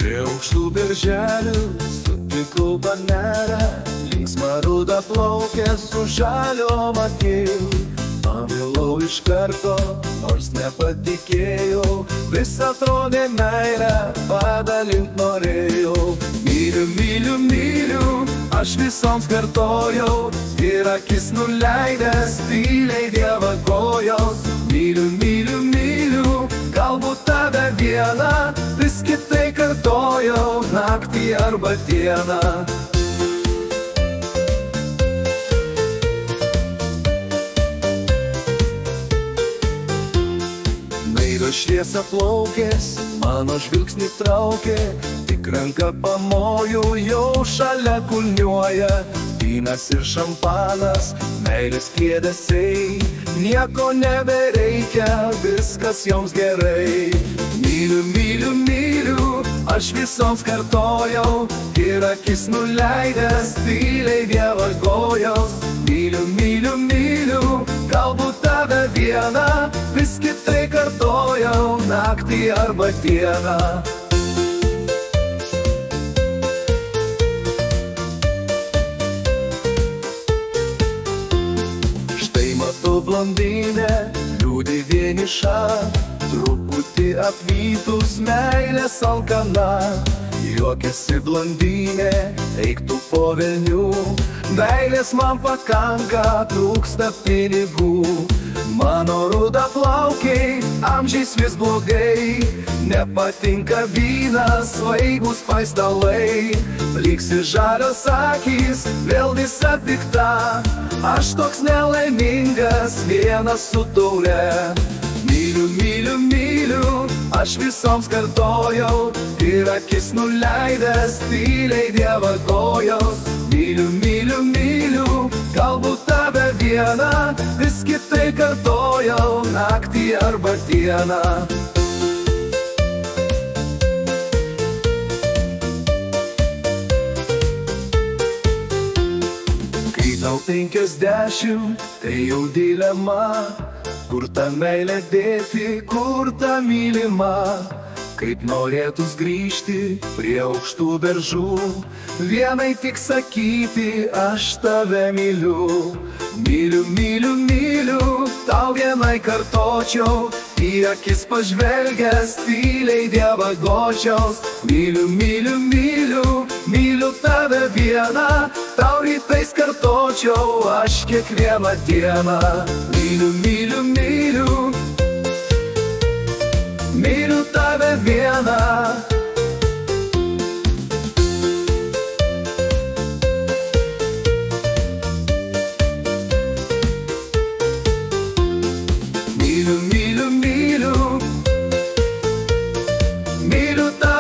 Prie aukštų berželių sutikau panelę, linksmą rudą plaukę su žaliom akim. Pamilau iš karto, nors nepatikėjau, vis atrodė meilę padalint norėjau. Myliu, myliu, myliu, aš visoms kartojau, ir akis nuleidęs tyliai dievagojau. Myliu, myliu, myliu, galbūt tave vieną, vis kitai kartojau, naktį arba dieną. Meido šviesa plaukės, mano žvilgsnį traukė, tik ranką pamoju, jau šalia kulniuoja. Vynas ir šampanas, meilės kliedesiai, nieko nebereikia, viskas joms gerai. Myliu, myliu, myliu, aš visoms kartojau, ir akis nuleidęs tyliai dievagojau. Myliu, myliu, myliu, galbūt tave vieną, vis kitai kartojau, naktį arba dieną. Matau blondinę, liūdį vienišą, truputį apvytus meilės alkana. Juokiasi blondinė, eik tu po velnių, meilės man pakanka, trūksta pinigų. Mano ruda plaukiai, amžiais vis blogai, nepatinka vynas, svaigus paistalai. Liksi žalios akys, vėl visa pikta, aš toks nelaimingas, vienas su taure. Myliu, myliu, myliu, aš visoms kartojau, ir akis nuleidęs tyliai dievagojau. Myliu, myliu, myliu, galbūt tave vieną, vis kitai kartojau, naktį arba dieną. Kai tau 50, tai jau dilema, kur tą meilę dėti, kur tą mylimą. Kaip norėtus grįžti prie aukštų beržų, vienai tik sakyti, aš tave myliu. Myliu, myliu, myliu, tau vienai kartočiau, į akis pažvelgęs tyliai dievagočiau. Myliu, myliu, myliu, myliu tave vieną, tau rytais kartočiau, aš kiekvieną dieną. Myliu, myliu, myliu, myliu tave vieną. Myliu, myliu, myliu, myliu tave.